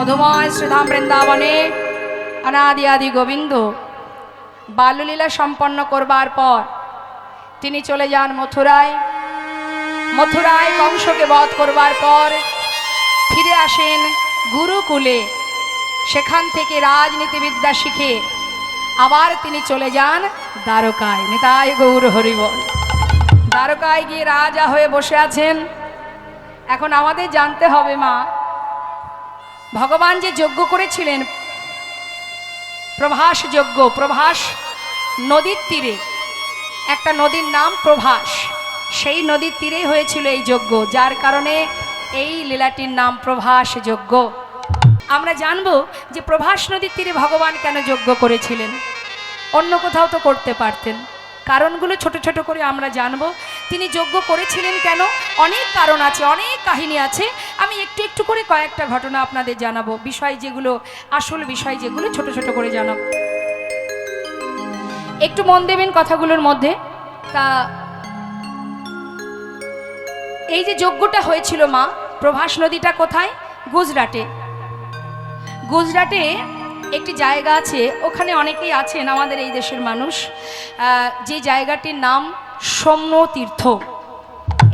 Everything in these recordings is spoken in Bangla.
মধুময় শ্রীধাম বৃন্দাবনে অনাদি আদি গোবিন্দ বাল্যলীলা সম্পন্ন করবার পর তিনি চলে যান মথুরায়। মথুরায় কংসকে বধ করবার পর ফিরে আসেন গুরুকুলে। সেখান থেকে রাজনীতিবিদ্যা শিখে আবার তিনি চলে যান দ্বারকায়। নিতাই গৌর হরিবল। দ্বারকায় গিয়ে রাজা হয়ে বসে আছেন। এখন আমাদের জানতে হবে মা, ভগবান যে যজ্ঞ করেছিলেন প্রভাস যজ্ঞ, প্রভাস নদীর তীরে, একটা নদীর নাম প্রভাস, সেই নদীর তীরেই হয়েছিল এই যজ্ঞ, যার কারণে এই লীলাটির নাম প্রভাস যজ্ঞ। আমরা জানব যে প্রভাস নদীর তীরে ভগবান কেন যজ্ঞ করেছিলেন, অন্য কোথাও তো করতে পারতেন। কারণগুলো ছোট ছোট করে আমরা জানব। তিনি যজ্ঞ করেছিলেন কেন, অনেক কারণ আছে, অনেক কাহিনী আছে। আমি একটু একটু করে কয়েকটা ঘটনা আপনাদের জানাবো, বিষয় যেগুলো আসল বিষয়, যেগুলো ছোট ছোট করে জানাবো। একটু মন দেবেন কথাগুলোর মধ্যে। তা এই যে যজ্ঞটা হয়েছিল মা, প্রভাস নদীটা কোথায়? গুজরাটে। গুজরাটে একটি জায়গা আছে, ওখানে অনেকেই আছেন আমাদের এই দেশের মানুষ, যে জায়গাটির নাম সৌম্যতীর্থ।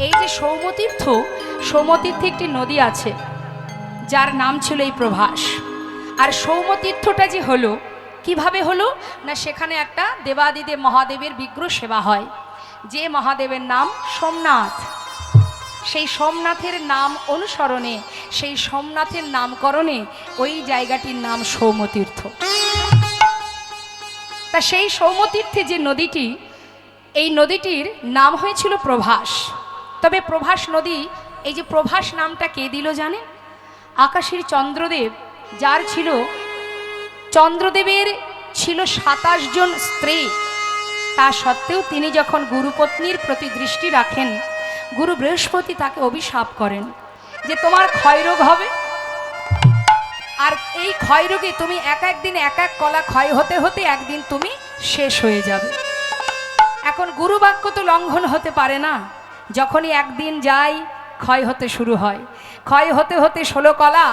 এই যে সৌম্যতীর্থে একটি নদী আছে যার নাম ছিল এই প্রভাস। আর সৌম্যতীর্থটা যে হলো কিভাবে হলো না, সেখানে একটা দেবাদিদেব মহাদেবের বিগ্রহ সেবা হয়, যে মহাদেবের নাম সোমনাথ। সেই সোমনাথের নাম অনুসরণে, সেই সোমনাথের নামকরণে ওই জায়গাটির নাম সৌম্যতীর্থ। তা সেই সৌম্যতীর্থে যে নদীটি, এই নদীটির নাম হয়েছিল প্রভাস। তবে প্রভাস নদী, এই যে প্রভাস নামটা কে দিল জানে? আকাশের চন্দ্রদেব, যার ছিল, চন্দ্রদেবের ছিল 27 জন স্ত্রী, তা সত্ত্বেও তিনি যখন গুরুপত্নীর প্রতি দৃষ্টি রাখেন, গুরু বৃহস্পতি তাকে অভিশাপ করেন যে তোমার ক্ষয়রোগ হবে, আর এই ক্ষয়রোগে তুমি এক একদিন এক এক কলা ক্ষয় হতে হতে একদিন তুমি শেষ হয়ে যাবে। এখন গুরু বাক্য তো লঙ্ঘন হতে পারে না। যখনই একদিন যায় ক্ষয় হতে শুরু হয়, ক্ষয় হতে হতে 16 কলা,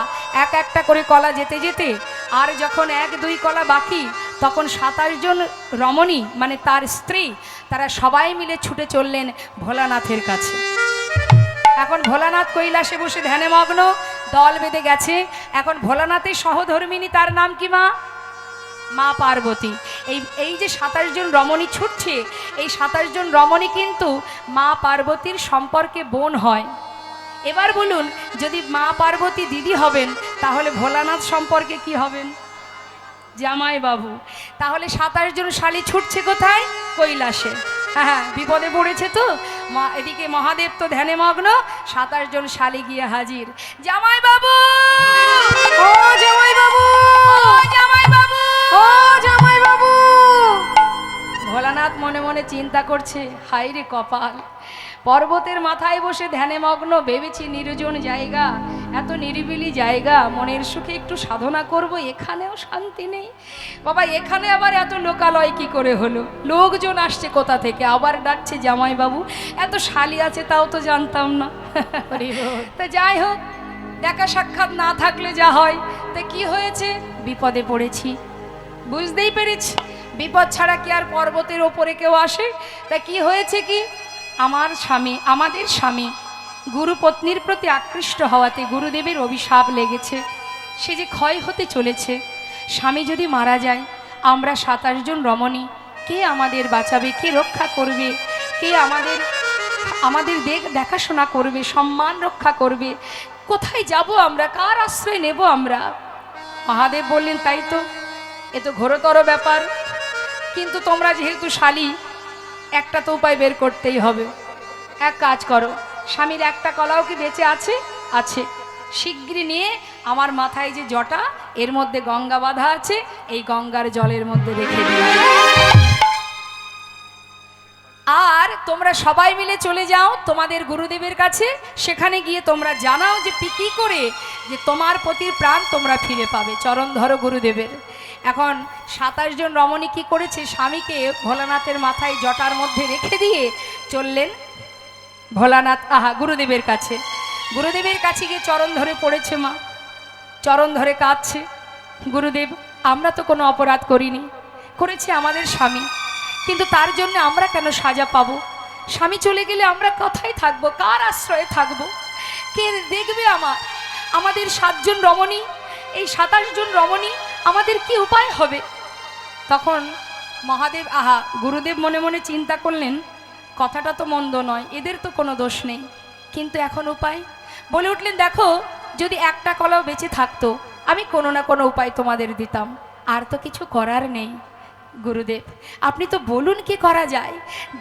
এক একটা করে কলা যেতে যেতে, আর যখন 1-2 কলা বাকি, তখন 27 জন রমণী মানে তার স্ত্রী, তারা সবাই মিলে ছুটে চললেন ভোলানাথের কাছে। এখন ভোলানাথ কৈলাসে বসে ধ্যানে মগ্ন, দল বেঁধে গেছে। এখন ভোলানাথের সহধর্মিনী, তার নাম কি মা? মা পার্বতী। এই যে 27 জন রমণী ছুটছে, এই 27 জন রমণী কিন্তু মা পার্বতীর সম্পর্কে বোন হয়। এবার বলুন, যদি মা পার্বতী দিদি হবেন, তাহলে ভোলানাথ সম্পর্কে কি হবেন? জামাই বাবু। তাহলে 27 জন শালী ছুটছে কোথায়? কৈলাসে। হ্যাঁ, বিপদে পড়েছে তো মা, এদিকে মহাদেব তো ধ্যানে মগ্ন, 27 জন শালী গিয়ে হাজির। জামাই বাবু, ও জামাই বাবু, ও জামাই বাবু, ও জামাই বাবু। ভোলানাথ মনে মনে চিন্তা করছে, হায় রে কপাল, পর্বতের মাথায় বসে ধ্যানে মগ্ন, ভেবেছি নির্জন জায়গা, এত নিরিবিলি জায়গা, মনের সুখে একটু সাধনা করব, এখানেও শান্তি নেই। বাবা, এখানে আবার এত লোকালয় কি করে হলো? লোকজন আসছে কোথা থেকে, আবার ডাকছে জামাই বাবু। এত শালি আছে তাও তো জানতাম না। তা যাই হোক, দেখা সাক্ষাৎ না থাকলে যা হয়। তা কি হয়েছে? বিপদে পড়েছি, বুঝতেই পেরেছি। বিপদ ছাড়া কি আর পর্বতের ওপরে কেউ আসে? তা কি হয়েছে কি, আমার স্বামী, আমাদের স্বামী গুরুপত্নীর প্রতি আকৃষ্ট হওয়াতে গুরুদেবের অভিশাপ লেগেছে। সে যে ক্ষয় হতে চলেছে, স্বামী যদি মারা যায়, আমরা 27 জন রমণী, কে আমাদের বাঁচাবে, কে রক্ষা করবে, কে আমাদের দেখাশোনা করবে, সম্মান রক্ষা করবে? কোথায় যাব আমরা, কার আশ্রয় নেব আমরা? মহাদেব বললেন, তাই তো, এ তো ঘোরতর ব্যাপার, কিন্তু তোমরা যেহেতু শালী, একটা তো উপায় বের করতেই হবে। এক কাজ করো, স্বামীর একটা কলাও কি বেঁচে আছে? আছে। শিগগিরই নিয়ে আমার মাথায় যে জটা, এর মধ্যে গঙ্গা বাঁধা আছে, এই গঙ্গার জলের মধ্যে রেখে দিও। আর তোমরা সবাই মিলে চলে যাও তোমাদের গুরুদেবের কাছে, সেখানে গিয়ে তোমরা জানাও যে কি করে যে তোমার পতির প্রাণ তোমরা ফিরে পাবে, চরণ ধরো গুরুদেবের। এখন 27 জন রমণী কি করেছে, স্বামীকে ভোলানাথের মাথায় জটার মধ্যে রেখে দিয়ে চললেন ভোলানাথ গুরুদেবের কাছে। গুরুদেবের কাছে গিয়ে চরণ ধরে পড়েছে মা, চরণ ধরে কাঁদছে, গুরুদেব আমরা তো কোনো অপরাধ করিনি, করেছে আমাদের স্বামী, কিন্তু তার জন্য আমরা কেন সাজা পাবো? স্বামী চলে গেলে আমরা কোথায় থাকবো, কার আশ্রয়ে থাকবো, কে দেখবে আমাদের 7 জন রমণী, এই 27 জন রমণী, আমাদের কি উপায় হবে? তখন মহাদেব গুরুদেব মনে মনে চিন্তা করলেন, কথাটা তো মন্দ নয়, এদের তো কোনো দোষ নেই, কিন্তু এখন উপায়? বলে উঠলেন, দেখো যদি একটা কলাও বেঁচে থাকতো আমি কোনো না কোনো উপায় তোমাদের দিতাম, আর তো কিছু করার নেই। গুরুদেব আপনি তো বলুন কি করা যায়,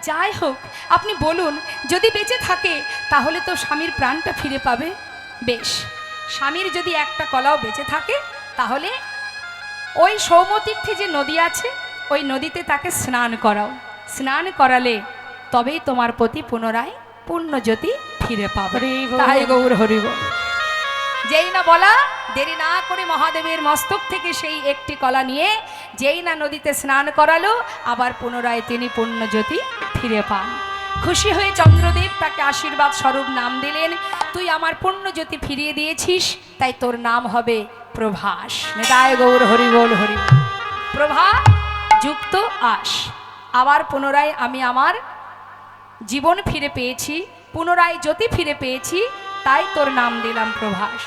যাই হোক আপনি বলুন, যদি বেঁচে থাকে তাহলে তো স্বামীর প্রাণটা ফিরে পাবে। বেশ, স্বামীর যদি একটা কলাও বেঁচে থাকে তাহলে ওই সৌমতীর্থে যে নদী আছে ওই নদীতে তাকে স্নান করাও, স্নান করালে তবেই তোমার প্রতি পুনরায় পুণ্যজ্যোতি ফিরে পাবে। তাই গৌর হরি বল। যেই না বলা, দেরি না করে মহাদেবের মস্তক থেকে সেই একটি কলা নিয়ে যেই না নদীতে স্নান করালো, আবার পুনরায় তিনি পুণ্যজ্যোতি ফিরে পান। খুশি হয়ে চন্দ্রদেব তাকে আশীর্বাদ স্বরূপ নাম দিলেন, তুই আমার পুণ্যজ্যোতি ফিরিয়ে দিয়েছিস, তাই তোর নাম হবে প্রভাস। নিতাই গৌর হরি বল, হরি বল। প্রভা যুক্ত আস, আবার পুনরায় আমি আমার জীবন ফিরে পেয়েছি, পুনরায় জ্যোতি ফিরে পেয়েছি, তাই তোর নাম দিলাম প্রভাস।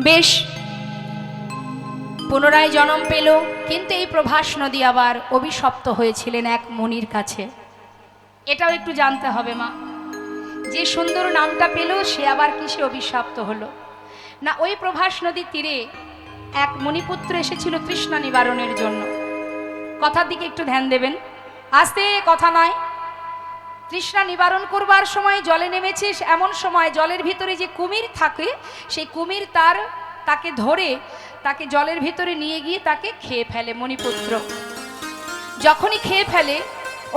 বেশ, পুনরায় জন্ম পেল, কিন্তু এই প্রভাস নদী আবার অভিশপ্ত হয়েছিলেন এক মুনির কাছে। এটাও একটু জানতে হবে মা, যে সুন্দর নামটা পেল সে আবার কিসে অভিশপ্ত হলো? না, ওই প্রভাস নদীর তীরে এক মুনিপুত্র এসেছিল তৃষ্ণা নিবারণের জন্য। কথার দিকে একটু ধ্যান দেবেন, আস্তে কথা নয়। তৃষ্ণা নিবারণ করবার সময় জলে নেমেছে, এমন সময় জলের ভিতরে যে কুমির থাকে সেই কুমির তাকে ধরে তাকে জলের ভিতরে নিয়ে গিয়ে তাকে খেয়ে ফেলে মণিপুত্র। যখনই খেয়ে ফেলে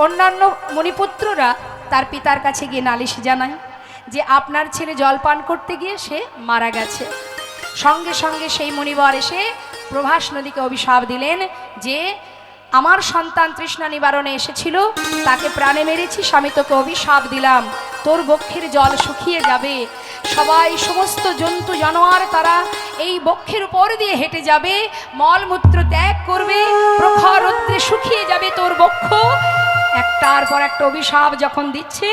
অন্যান্য মণিপুত্ররা তার পিতার কাছে গিয়ে নালিশ জানায় যে আপনার ছেলে জল পান করতে গিয়ে সে মারা গেছে। সঙ্গে সঙ্গে সেই মুনিবর এসে প্রভাস নদীকে অভিশাপ দিলেন যে আমার সন্তান তৃষ্ণা নিবারণে এসেছিল, তাকে প্রাণে মেরেছি, আমি তোকে অভিশাপ দিলাম, তোর বক্ষের জল শুকিয়ে যাবে, সবাই সমস্ত জন্তু জানোয়ার তারা এই বক্ষের উপর দিয়ে হেঁটে যাবে, মলমূত্র ত্যাগ করবে, প্রখর রৌদ্রে শুকিয়ে যাবে তোর বক্ষ। একটার পর একটা অভিশাপ যখন দিচ্ছে,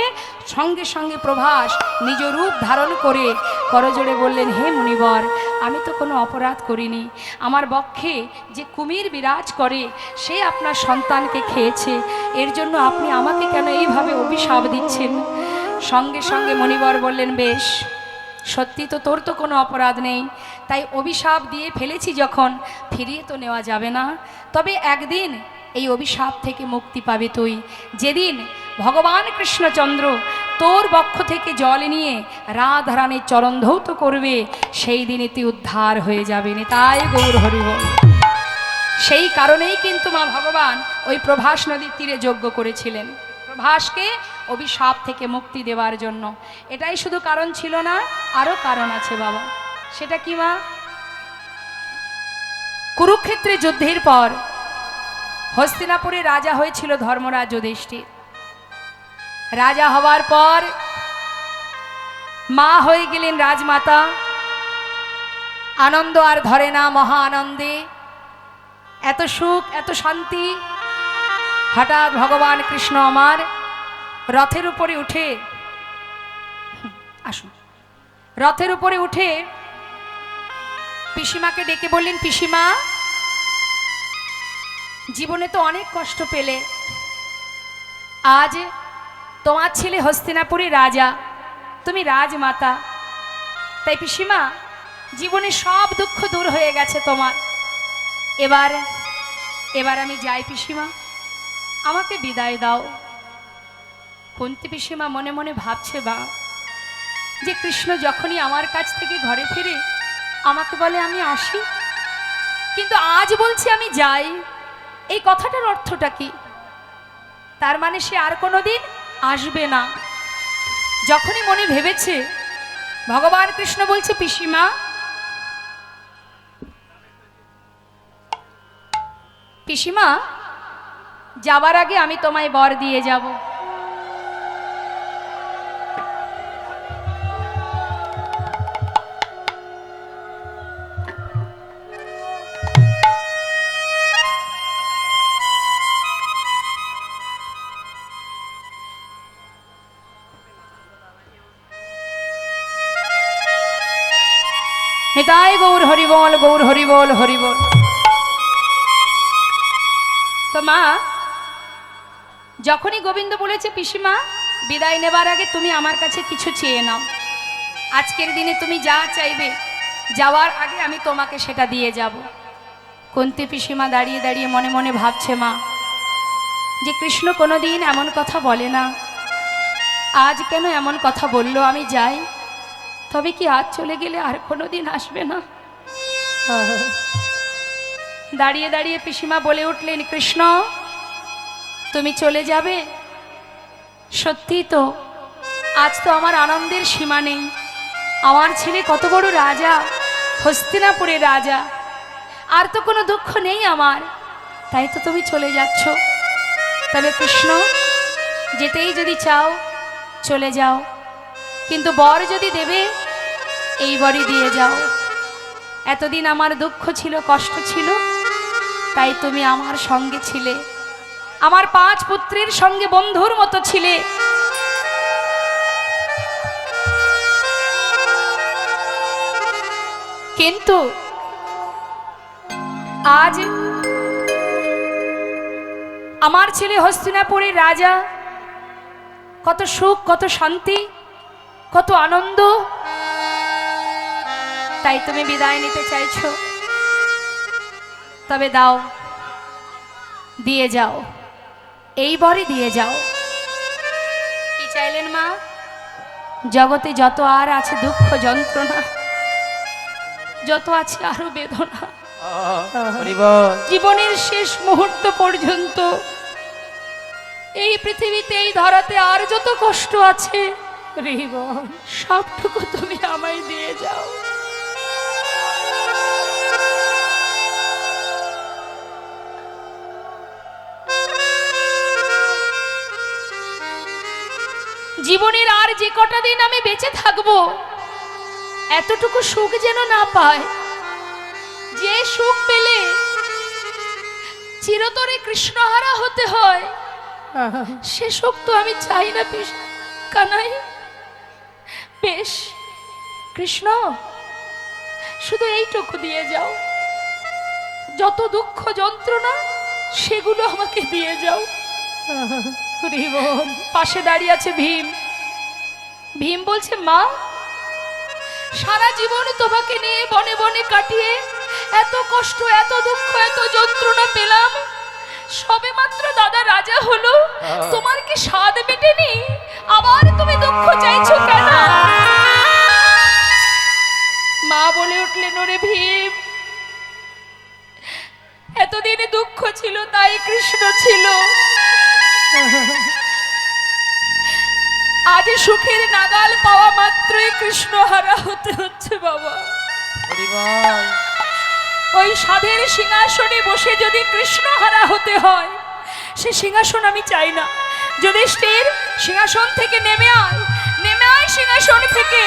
সঙ্গে সঙ্গে প্রভাস নিজ রূপ ধারণ করে করজোড়ে বললেন, হে মুনিবর, আমি তো কোনো অপরাধ করিনি, আমার বক্ষে যে কুমির বিরাজ করে সে আপনার সন্তানকে খেয়েছে, এর জন্য আপনি আমাকে কেন এইভাবে অভিশাপ দিচ্ছেন? সঙ্গে সঙ্গে মুনিবর বললেন, বেশ, সত্যি তো তোর তো কোনো অপরাধ নেই, তাই অভিশাপ দিয়ে ফেলেছি যখন ফিরিয়ে তো নেওয়া যাবে না, তবে একদিন এই অভিশাপ থেকে মুক্তি পাবে তুই, যেদিন ভগবান কৃষ্ণচন্দ্র তোর বক্ষ থেকে জল নিয়ে রাধারানীর চরণ ধৌত করবে, সেই দিনে তুই উদ্ধার হয়ে যাবে। তাই গৌর হরি বল। সেই কারণেই কিন্তু মা ভগবান ওই প্রভাস নদীর তীরে যজ্ঞ করেছিলেন, প্রভাসকে অভিশাপ থেকে মুক্তি দেওয়ার জন্য। এটাই শুধু কারণ ছিল না, আরো কারণ আছে বাবা। সেটা কি মা? কুরুক্ষেত্রে যুদ্ধের পর হস্তিনাপুরে রাজা হয়েছিল ধর্মরাজ যুধিষ্ঠির। রাজা হওয়ার পর মা হয়ে গেলেন রাজমাতা, আনন্দ আর ধরে না, মহা আনন্দে, এত সুখ এত শান্তি। হঠাৎ ভগবান কৃষ্ণ আমার রথের উপরে উঠে, আসুন, রথের উপরে উঠে পিসিমাকে ডেকে বললেন, পিসিমা, জীবনে তো অনেক কষ্ট পেলে, আজ তোমার ছেলে হস্তিনাপুরে রাজা, তুমি রাজমাতা, তাই পিসিমা জীবনে সব দুঃখ দূর হয়ে গেছে তোমার, এবার আমি যাই পিসিমা, আমাকে বিদায় দাও। কুন্তী পিসিমা মনে মনে ভাবছে বা যে কৃষ্ণ যখনই আমার কাছ থেকে ঘরে ফিরে আমাকে বলে আমি আসি, কিন্তু আজ বলছি আমি যাই, এই কথাটার অর্থটা কি? তার মানে সে আর কোনোদিন আসবে না। যখনই মনে ভেবেছে, ভগবান কৃষ্ণ বলছে, পিসিমা পিসিমা যাবার আগে আমি তোমায় বর দিয়ে যাব। নিতাই গৌর হরিবল, গৌর হরিবল, হরিবল। তো মা যখনই গোবিন্দ বলেছে, পিসিমা বিদায় নেবার আগে তুমি আমার কাছে কিছু চেয়ে নাও, আজকের দিনে তুমি যা চাইবে যাওয়ার আগে আমি তোমাকে সেটা দিয়ে যাব। কুন্তী পিসিমা দাঁড়িয়ে দাঁড়িয়ে মনে মনে ভাবছে, মা যে কৃষ্ণ কোনোদিন এমন কথা বলে না, আজ কেন এমন কথা বললো? আমি যাই, তবে কি আজ চলে গেলে আর কোনোদিন আসবে না? দাঁড়িয়ে দাঁড়িয়ে পিসিমা বলে উঠলেন, কৃষ্ণ তুমি চলে যাবে? সত্যি তো, আজ তো আমার আনন্দের সীমা নেই। আমার ছেলে কত বড় রাজা, হস্তিনাপুরের রাজা, আর তো কোনো দুঃখ নেই আমার, তাই তো তুমি চলে যাচ্ছ। তবে কৃষ্ণ যেতেই যদি চাও চলে যাও, কিন্তু বর যদি দেবে এই বরই দিয়ে যাও। এতদিন আমার দুঃখ ছিল, কষ্ট ছিল, তাই তুমি আমার সঙ্গে ছিলে, আমার 5 পুত্রের সঙ্গে বন্ধুর মতো ছিলে। কিন্তু আজ আমার ছেলে হস্তিনাপুরের রাজা, কত সুখ, কত শান্তি, কত আনন্দ, তাই তুমি বিদায় নিতে চাইছো। তবে দাও, দিয়ে যাও, এইবারই দিয়ে যাও। কি চাইলেন মা? জগতে যত আর আছে দুঃখ যন্ত্রণা, যত আছে আরো বেদনা, জীবনের শেষ মুহূর্ত পর্যন্ত এই পৃথিবীতে, এই ধরাতে আর যত কষ্ট আছে সবটুকু তুমি আমায় দিয়ে যাও। জীবনের আর যে কটা দিন আমি বেঁচে থাকবো, এতটুকু সুখ যেন না পায়, যে সুখ পেলে চিরতরে কৃষ্ণহারা হতে হয়, সে সুখ তো আমি চাই না। কানাই, বেশ কৃষ্ণ শুধু এইটুকু দিয়ে যাও, যত দুঃখ যন্ত্রণা সেগুলো আমাকে দিয়ে যাও। পাশে দাঁড়িয়ে আছে ভীম। ভীম বলছে, মা সারা জীবন তোমাকে নিয়ে বনে বনে কাটিয়ে এত কষ্ট, এত দুঃখ, এত যন্ত্রণা পেলাম, সবে মাত্র দাদা রাজা হলো, তোমার কি স্বাদ মেটেনি? আবার তুমি দুঃখ চাইছো কেন? মা বলে উঠলেন, ওরে ভীম, এতদিনে দুঃখ ছিল তাই কৃষ্ণ ছিল, আজ সুখের নাগাল পাওয়া মাত্রই কৃষ্ণ হারা হতে হচ্ছে বাবা। ওই সাধের সিংহাসনে বসে যদি কৃষ্ণ হারা হতে হয়, সে সিংহাসন আমি চাই না। যুধিষ্ঠির সিংহাসন থেকে নেমে আয়, নেমে আয় সিংহাসন থেকে।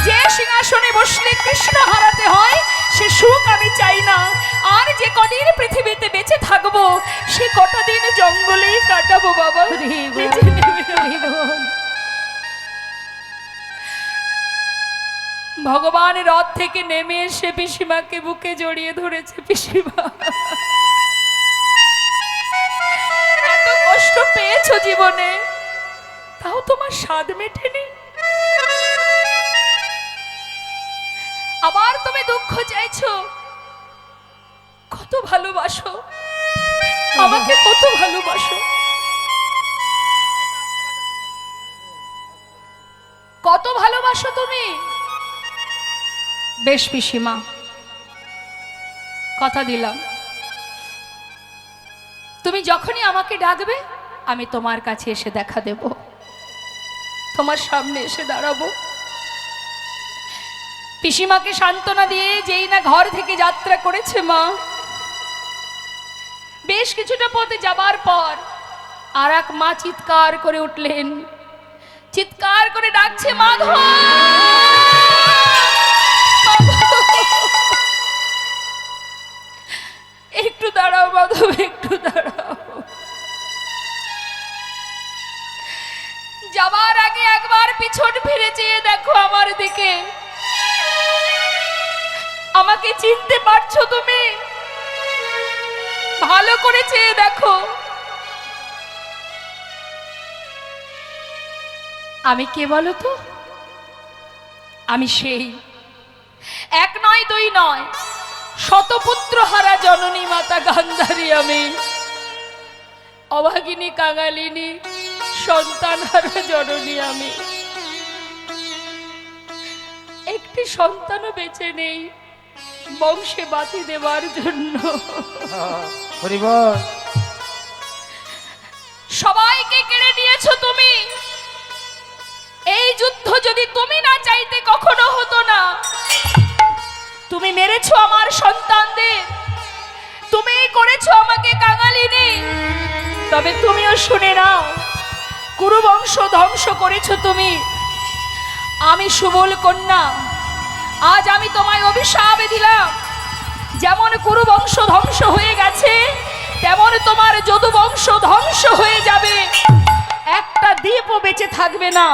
যে সিংহাসনে বসলে কৃষ্ণ হারাতে হয় সে সুখ আমি চাই না। আর যে কদিন পৃথিবীতে বেঁচে থাকবো সে কটা দিন জঙ্গলেই কাটাবো বাবা। ভগবান রথ থেকে নেমে এসে পিসিমাকে বুকে জড়িয়ে ধরেছে। পিসিমা, এত কষ্ট পেয়েছো জীবনে, তাও তোমার স্বাদ মেটেনি, আবার তুমি দুঃখ চাইছো। কত ভালোবাসো আমাকে, কত ভালোবাসো, কত ভালোবাসো তুমি। বেশ পিসিমা, কথা দিলাম, তুমি যখনই আমাকে ডাকবে আমি তোমার কাছে এসে দেখা দেব, তোমার সামনে এসে দাঁড়াবো। পিসিমাকে সান্ত্বনা দিয়ে যেই না ঘর থেকে যাত্রা করেছে মা, বেশ কিছুটা পথে যাবার পর আর এক মা চিৎকার করে উঠলেন, চিৎকার করে ডাকছে মাধব, একটু দাঁড়াও মাধব, একটু দাঁড়াও। যাবার আগে একবার পিছন ফিরে চেয়ে দেখো আমার দিকে, আমাকে চিনতে পারছো তুমি? ভালো করে চেয়ে দেখো। আমি কে বলো তো? আমি সেই এক নয় দুই নয়, শতপুত্র হারা জননী মাতা গান্ধারী। আমি অভাগিনী কাঙালিনী সন্তান হারা জননী। আমি একটি সন্তানও বেঁচে নেই বংশে বাতি দেবার জন্য। সবাইকে কেড়ে নিয়েছো তুমি। এই যুদ্ধ যদি তুমি না চাইতে কখনো হতো না। তুমি মেরেছো আমার সন্তানদের, তুমি করেছো আমাকে কাঙালিনী। তবে তুমিও শুনে নাও, কুরুবংশ ধ্বংস করেছো তুমি। আমি সুবল কন্যা, আজ আমি তোমায় অভিশাপ দিলাম। যেমন কুরুবংশ ধ্বংস হয়ে গেছে, তেমন তোমার যদুবংশ ধ্বংস হয়ে যাবে। একটা দ্বীপও বেঁচে থাকবে না।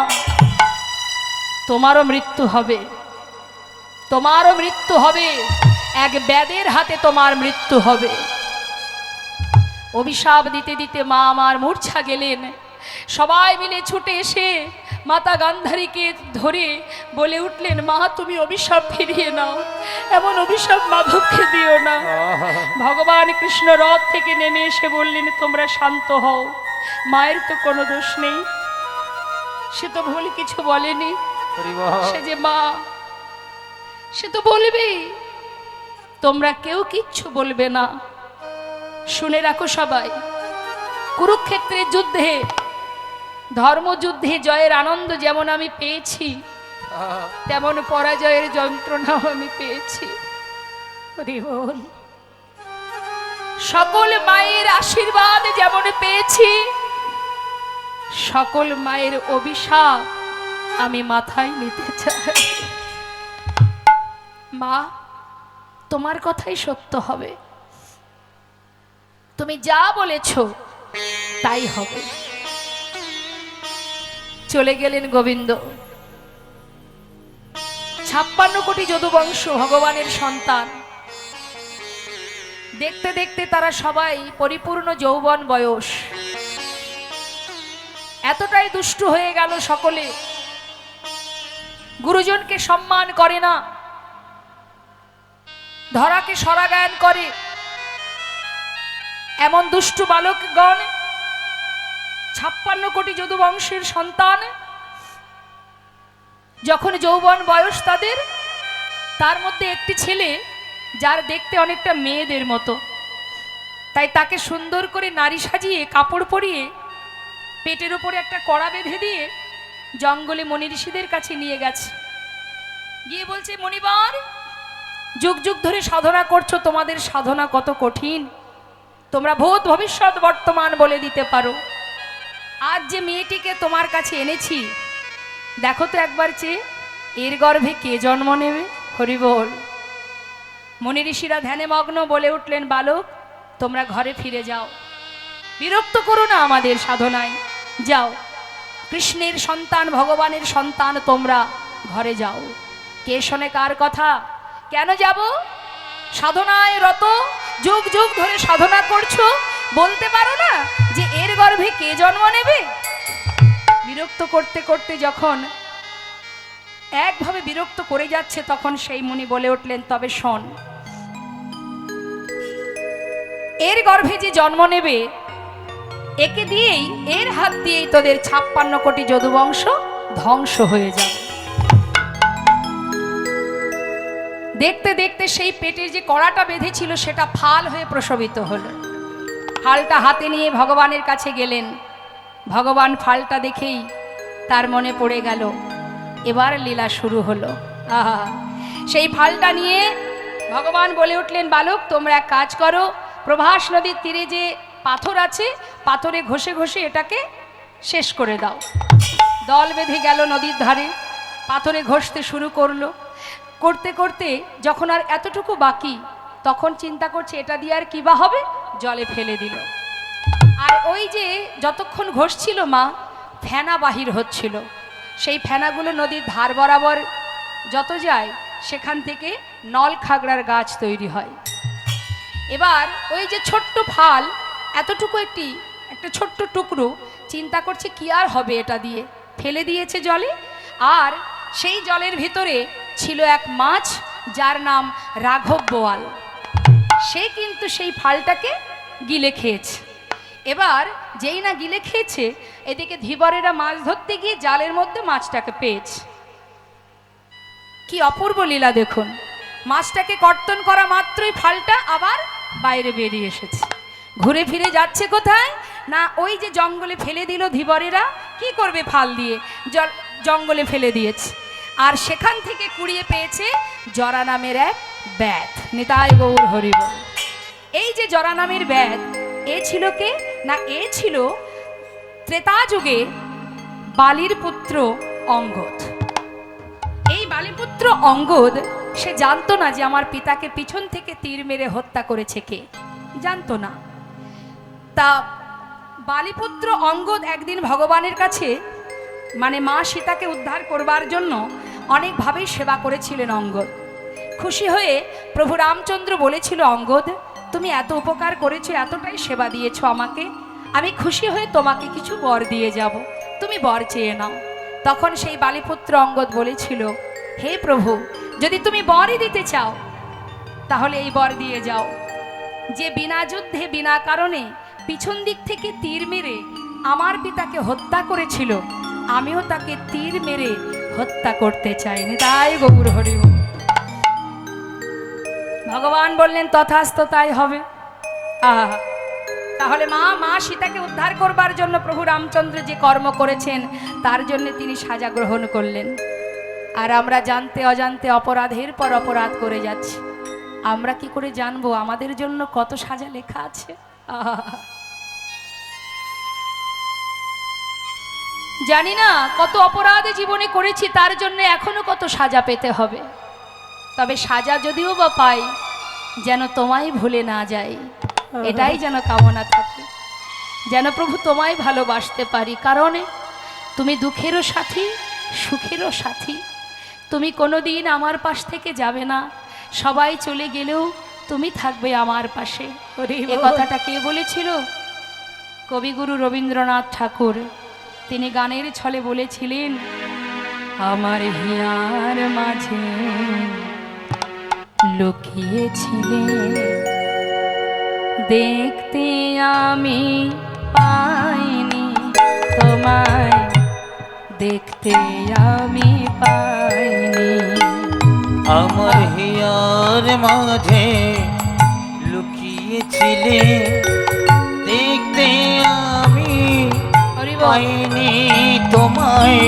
তোমারও মৃত্যু হবে, তোমারও মৃত্যু হবে। এক ব্যাদের হাতে তোমার মৃত্যু হবে। অভিশাপ দিতে দিতে মা আমার মূর্ছা গেলেন। সবাই মিলে ছুটে এসে মাতা গান্ধারীকে ধরে বলে উঠলেন, মা তুমি অভিশাপ ফিরিয়ে নাও, এমন অভিশাপ মাধবকে দিও না। ভগবান কৃষ্ণ রথ থেকে নেমে এসে বললেন, তোমরা শান্ত হও, মায়ের তো কোনো দোষ নেই, সে তো ভুল কিছু বলেনি। সে যে মা, সে তো বলবে, তোমরা কেউ কিচ্ছু বলবে না। শুনে রাখো সবাই, কুরুক্ষেত্রের যুদ্ধে, ধর্মযুদ্ধে জয়ের আনন্দ যেমন আমি পেয়েছি, তেমন পরাজয়ের যন্ত্রণাও আমি পেয়েছি। সকল মায়ের আশীর্বাদ যেমন পেয়েছি, সকল মায়ের অভিশাপ আমি মাথায় নিতে চাই। মা, তোমার কথাই সত্য হবে। তুমি যা বলেছ তাই হবে। চলে গেলেন গোবিন্দ। 56 কোটি যদুবংশ ভগবানের সন্তান। দেখতে দেখতে তারা সবাই পরিপূর্ণ যৌবন বয়স। এতটাই দুষ্ট হয়ে গেল সকলে, গুরুজনকে সম্মান করে না, ধরাকে সরাগায়ন করে। এমন দুষ্ট বালকগণ, 56 কোটি যদুবংশের সন্তান, যখন যৌবন বয়স তাদের, তার মধ্যে একটি ছেলে যার দেখতে অনেকটা মেয়েদের মতো, তাই তাকে সুন্দর করে নারী সাজিয়ে কাপড় পরিয়ে পেটের উপরে একটা কড়া বেঁধে দিয়ে জঙ্গলে মনি ঋষিদের কাছে নিয়ে গেছে। গিয়ে বলছে, মনিবার, যুগ যুগ ধরে সাধনা করছো, তোমাদের সাধনা কত কঠিন, তোমরা ভূত ভবিষ্যৎ বর্তমান বলে দিতে পারো। আজ যে মেয়েটিকে তোমার কাছে এনেছি, দেখো তো একবার চেয়ে, এর গর্ভে কে জন্ম নেবে। হরি বল। মনি ঋষিরা ধ্যানে মগ্ন, বলে উঠলেন, বালক তোমরা ঘরে ফিরে যাও, বিরক্ত করো না আমাদের সাধনায়, যাও, কৃষ্ণের সন্তান ভগবানের সন্তান তোমরা, ঘরে যাও। কে শোনে কার কথা? কেন যাব? সাধনায় রত, যুগ যুগ ধরে সাধনা করছো, বলতে পারো না যে এর গর্ভে কে জন্ম নেবে? বিরক্ত করতে করতে যখন একভাবে বিরক্ত করে যাচ্ছে, তখন সেই মুনি বলে উঠলেন, তবে শোন, এর গর্ভে যে জন্ম নেবে, একে দিয়েই, এর হাত দিয়েই তোদের 56 কোটি যদুবংশ ধ্বংস হয়ে যাবে। দেখতে দেখতে সেই পেটের যে কড়াটা বেঁধেছিল সেটা ফাল হয়ে প্রসবিত হলো। ফালটা হাতে নিয়ে ভগবানের কাছে গেলেন, ভগবান ফালটা দেখেই তার মনে পড়ে গেল এবার লীলা শুরু হলো। আহা, সেই ফালটা নিয়ে ভগবান বলে উঠলেন, বালক তোমরা এক কাজ করো, প্রভাস নদীর তীরে যে পাথর আছে পাথরে ঘষে ঘষে এটাকে শেষ করে দাও। দল বেঁধে গেল নদীর ধারে, পাথরে ঘষতে শুরু করলো। করতে করতে যখন আর এতটুকু বাকি, তখন চিন্তা করছে এটা দিয়ে আর কি বা হবে, জলে ফেলে দিল। আর ওই যে যতক্ষণ ঘষছিল মা, ফেনা বাহির হচ্ছিল। সেই ফেনাগুলো নদীর ধার বরাবর যত যায় সেখান থেকে নল খাগড়ার গাছ তৈরি হয়। এবার ওই যে ছোট্ট ফাল, এতটুকু একটা ছোট্ট টুকরো, চিন্তা করছে কি আর হবে এটা দিয়ে, ফেলে দিয়েছে জলে। আর সেই জলের ভিতরে ছিল এক মাছ যার নাম রাঘব বোয়াল। সে কিন্তু সেই ফালটাকে গিলে খেয়েছে। এবার যেই না গিলে খেয়েছে, এদিকে ধীবরেরা মাছ ধরতে গিয়ে জালের মধ্যে মাছটাকে পেয়েছে। কি অপূর্ব লীলা দেখুন, মাছটাকে কর্তন করা মাত্রই ফালটা আবার বাইরে বেরিয়ে এসেছে। ঘুরে ফিরে যাচ্ছে কোথায় না, ওই যে জঙ্গলে ফেলে দিল ধীবরেরা, কি করবে ফাল দিয়ে, জঙ্গলে ফেলে দিয়েছে। আর সেখান থেকে কুড়িয়ে পেয়েছে জরা নামের এক ব্যাধ। নিতাই গৌর হরি বল। এই যে জরা নামের ব্যাধ, এ ছিল কে না, এ ছিল ত্রেতা যুগে বালির পুত্র অঙ্গদ। এই বালিপুত্র অঙ্গদ, সে জানতো না যে আমার পিতাকে পিছন থেকে তীর মেরে হত্যা করেছে কে, জানতো না। তা বালিপুত্র অঙ্গদ একদিন ভগবানের কাছে, মানে মা সীতাকে উদ্ধার করবার জন্য অনেকভাবেই সেবা করেছিলেন অঙ্গদ। খুশি হয়ে প্রভু রামচন্দ্র বলেছিল, অঙ্গদ তুমি এত উপকার করেছো, এতটাই সেবা দিয়েছো আমাকে, আমি খুশি হয়ে তোমাকে কিছু বর দিয়ে যাব, তুমি বর চেয়ে নাও। তখন সেই বালিপুত্র অঙ্গদ বলেছিল, হে প্রভু, যদি তুমি বরই দিতে চাও তাহলে এই বর দিয়ে যাও, যে বিনা যুদ্ধে বিনা কারণে পিছন দিক থেকে তীর মেরে আমার পিতাকে হত্যা করেছিল, আমিও তাকে তীর মেরে হত্যা করতে চাই। তাই গৌর হরি বল। ভগবান বললেন তথাস্তু, তাই হবে। আহা, তাহলে মা সীতাকে উদ্ধার করবার জন্য প্রভু রামচন্দ্র যে কর্ম করেছেন, তার জন্য তিনি সাজা গ্রহণ করলেন। আর আমরা জানতে অজান্তে অপরাধের পর অপরাধ করে যাচ্ছি। আমরা কি করে জানবো আমাদের জন্য কত সাজা লেখা আছে? জানি না কত অপরাধ জীবনে করেছি, তার জন্য এখনো কত সাজা পেতে হবে। তবে সাজা যদিও বা পাই, যেন তোমায় ভুলে না যাই, এটাই যেন কামনা থাকে, যেন প্রভু তোমায় ভালোবাসতে পারি। কারণ তুমি দুঃখেরও সাথী, সুখেরও সাথী। তুমি কোনোদিন আমার পাশ থেকে যাবে না, সবাই চলে গেলেও তুমি থাকবে আমার পাশে। এই কথাটা কে বলেছিল? কবিগুরু রবীন্দ্রনাথ ঠাকুর। তিনি গানের ছলে বলেছিলেন, আমার হিয়ার মাঝে লুকিয়েছিলে, দেখতে আমি পাইনি তোমায়, দেখতে আমি পাইনি। আমার হিয়ার মাঝে লুকিয়েছিলে, দেখতে আমি পাইনি তোমায়,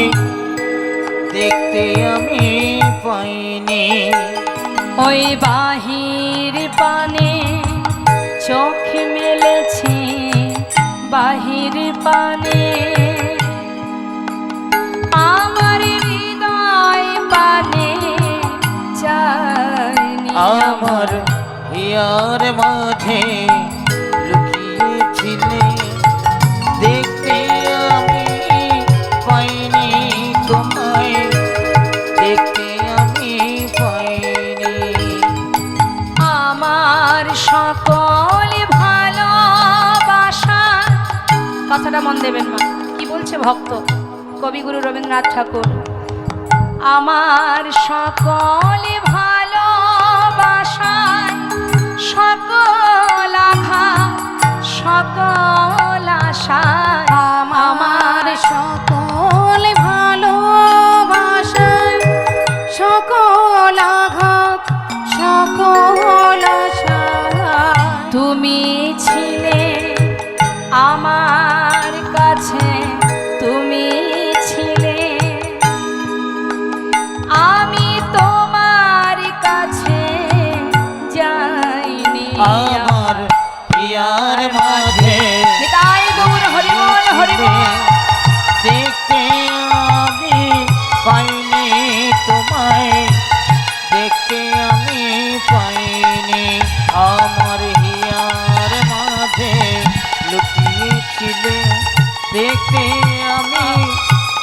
দেখতে আমি পাইনি। ওই বাহির পানে চোখ মেলেছি, বাহির পানে আমার হৃদয় পানে চাইনি। আমার হিয়ার মাঝে লুকিয়েছিলে, দেখতে আমি পাইনি তোমায়, দেখতে আমি পাইনি। আমার সকল ভালোবাসা, কথাটা মন দেবেন মা, কি বলছে ভক্ত কবিগুরু রবীন্দ্রনাথ ঠাকুর? আমার সকল ভালোবাসা, সকল আঘাত, সকল আশা, আমার সকল ভালোবাসা, সকল আঘাত, সকল আশা, তুমি ছিলে আমার কাছে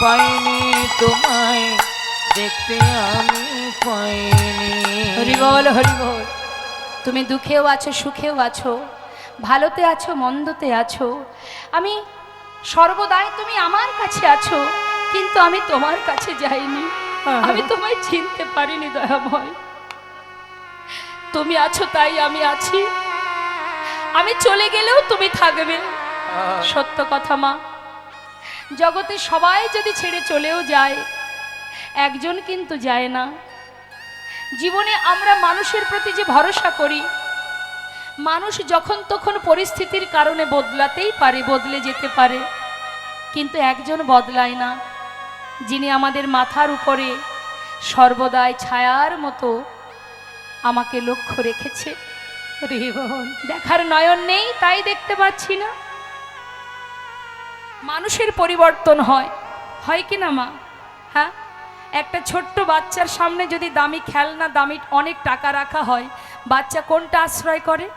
পাইনি তোমায় দেখতে আমি পাইনি। হরি বল হরি বল। তুমি দুঃখেও আছো, সুখেও আছো, ভালোতে আছো, মন্দতে আছো, আমি সর্বদাই তুমি আমার কাছে আছো, কিন্তু আমি তোমার কাছে যাইনি, আমি তোমায় চিনতে পারিনি দয়াময়। তুমি আছো তাই আমি আছি, আমি চলে গেলেও তুমি থাকবে। সত্য কথা মা, জগতে সবাই যদি ছেড়ে চলেও যায়, একজন কিন্তু যায় না। জীবনে আমরা মানুষের প্রতি যে ভরসা করি, মানুষ যখন তখন পরিস্থিতির কারণে বদলাতেই পারে, বদলে যেতে পারে, কিন্তু একজন বদলায় না, যিনি আমাদের মাথার উপরে সর্বদাই ছায়ার মতো আমাকে লক্ষ্য রেখেছে। দেখার নয়ন নেই তাই দেখতে পাচ্ছি না। মানুষের পরিবর্তন হয়, হয় কি না মা? হ্যাঁ, একটা ছোট্ট বাচ্চার সামনে যদি দামি খেলনা, দামি অনেক টাকা রাখা হয়, বাচ্চা কোনটা আশ্রয় করে?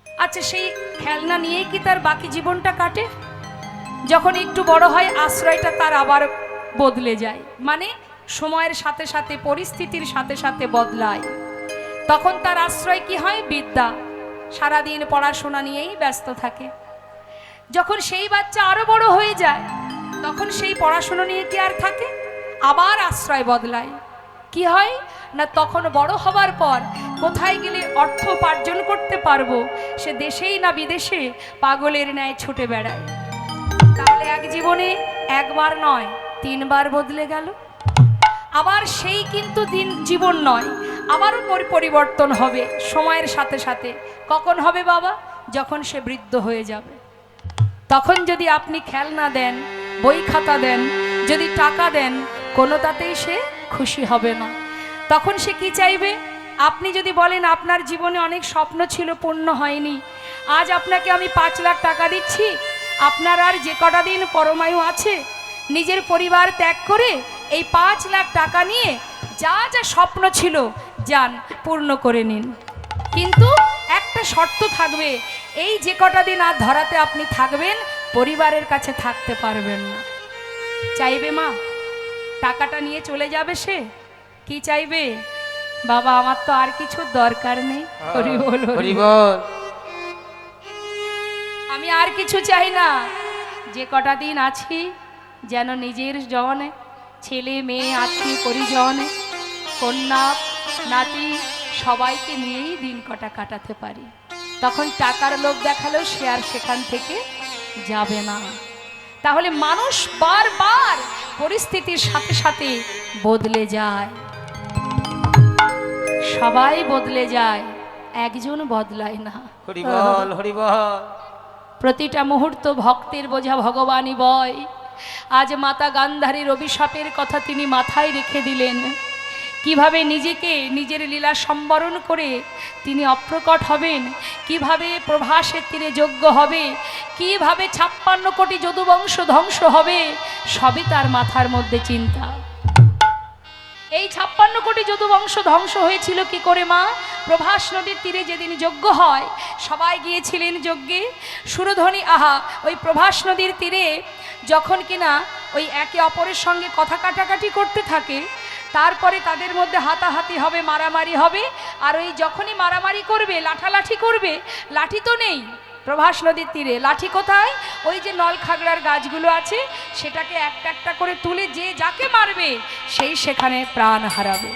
আচ্ছা, সেই খেলনা নিয়েই কি তার বাকি জীবনটা কাটে? যখন একটু বড় হয়, আশ্রয়টা তার আবার বদলে যায়, মানে সময়ের সাথে সাথে, পরিস্থিতির সাথে সাথে বদলায়। তখন তার আশ্রয় কি হয়? বিদ্যা। সারাদিন পড়াশোনা নিয়েই ব্যস্ত থাকে। যখন সেই বাচ্চা আরো বড় হয়ে যায়, তখন সেই পড়াশোনা নিয়ে কি আর থাকে? আবার আশ্রয় বদলায়। কি হয় না, তখন বড় হবার পর কোথায় গেলে অর্থ উপার্জন করতে পারবো, সে দেশেই না বিদেশে পাগলের ন্যায় ছুটে বেড়ায়। তাহলে এক জীবনে একবার নয়, তিনবার বদলে গেল। আবার সেই কিন্তু জীবন নয়, আবারও পরিবর্তন হবে সময়ের সাথে সাথে। কখন হবে বাবা? যখন সে বৃদ্ধ হয়ে যাবে। তখন যদি আপনি খেলনা দেন, বই খাতা দেন, যদি টাকা দেন, কোনোটাতেই সে খুশি হবে না। তখন সে কি চাইবে? আপনি যদি বলেন আপনার জীবনে অনেক স্বপ্ন ছিল, পূর্ণ হয়নি, আজ আপনাকে আমি 5 লাখ টাকা দিচ্ছি, আপনার আর যে কটা দিন পরমায়ু আছে, নিজের পরিবার ত্যাগ করে এই 5 লাখ টাকা নিয়ে যা যা স্বপ্ন ছিল যান পূর্ণ করে নিন। কিন্তু একটা শর্ত থাকবে, এই যে কটা দিন আর ধরাতে আপনি থাকবেন, পরিবারের কাছে থাকতে পারবেন না। চাইবে মা? টাকাটা নিয়ে চলে যাবে সে? কি চাইবে? বাবা আমার তো আর কিছু দরকার নেই, হরি বল হরি বল, আমি আর কিছু চাই না, যে কটা দিন আছি যেন নিজের জনে, ছেলে মেয়ে আত্মীয় পরিজনে, কন্যা নাতি সবাইকে নিয়েই দিন কটা কাটাতে পারি। তখন টাকার লোভ দেখালেও সে আর সেখান থেকে যাবে না। তাহলে মানুষ বারবার পরিস্থিতির সাথে সাথে বদলে যায়, সবাই বদলে যায়, একজন বদলায় না। হরি বল হরি বল। প্রতিটা মুহূর্ত ভক্তের বোঝা ভগবানই বয়। আজ মাতা গান্ধারীর অভিশাপের কথা তিনি মাথায় রেখে দিলেন। কিভাবে নিজেকে নিজের লীলা সম্বরণ করে তিনি অপ্রকট হবেন, কিভাবে প্রভাসের তীরে যজ্ঞ হবে, কিভাবে 56 কোটি যদুবংশ ধ্বংস হবে, সবই তার মাথার মধ্যে চিন্তা। এই 56 কোটি যদুবংশ ধ্বংস হয়েছিল কি করে মা? প্রভাস নদীর তীরে যেদিন যজ্ঞ হয়, সবাই গিয়েছিলেন যজ্ঞে। সুরধ্বনি আহা, ওই প্রভাস নদীর তীরে যখন কিনা ওই একে অপরের সঙ্গে কথা কাটাকাটি করতে থাকে, তারপরে তাদের মধ্যে হাতাহাতি হবে, মারামারি হবে। আর ওই যখনই মারামারি করবে, লাঠালাঠি করবে, লাঠি তো নেই প্রভাস নদীর তীরে, লাঠি কোথায়? ওই যে নল খাগড়ার গাছগুলো আছে, সেটাকে একটা একটা করে তুলে যে যাকে মারবে সেই সেখানে প্রাণ হারাবে।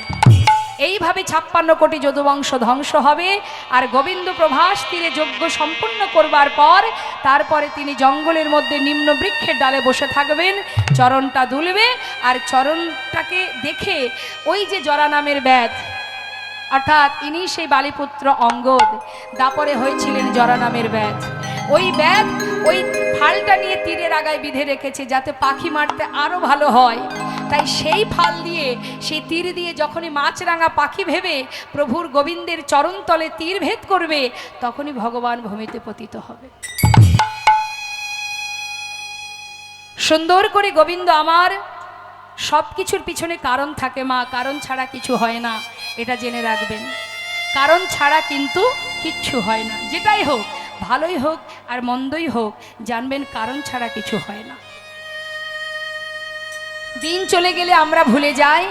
এইভাবে 56 কোটি যদুবংশ ধ্বংস হবে। আর গোবিন্দ প্রভাস তীরে যজ্ঞ সম্পূর্ণ করবার পর তারপরে তিনি জঙ্গলের মধ্যে নিম্ন বৃক্ষের ডালে বসে থাকবেন, চরণটা দুলবে। আর চরণটাকে দেখে ওই যে জরা নামের ব্যাধ, অর্থাৎ ইনি সেই বালিপুত্র অঙ্গদ, দাপরে হয়েছিলেন জরা নামের ব্যাধ। ওই ব্যাধ ওই ফালটা নিয়ে তীরের আগায় বিঁধে রেখেছে, যাতে পাখি মারতে আরো ভালো হয়। তাই সেই ফাল দিয়ে, সেই তীর দিয়ে যখনই মাছরাঙা পাখি ভেবে প্রভুর গোবিন্দের চরণতলে তীর ভেদ করবে, তখনই ভগবান ভূমিতে পতিত হবে। সুন্দর করে গোবিন্দ আমার সব কিছুর পিছনে কারণ থাকে মা, কারণ ছাড়া কিছু হয় না, এটা জেনে রাখবেন। কারণ ছাড়া কিন্তু কিচ্ছু হয় না, যেটাই হোক, ভালোই হোক আর মন্দই হোক, জানবেন কারণ ছাড়া কিছু হয় না। দিন চলে গেলে আমরা ভুলে যাই,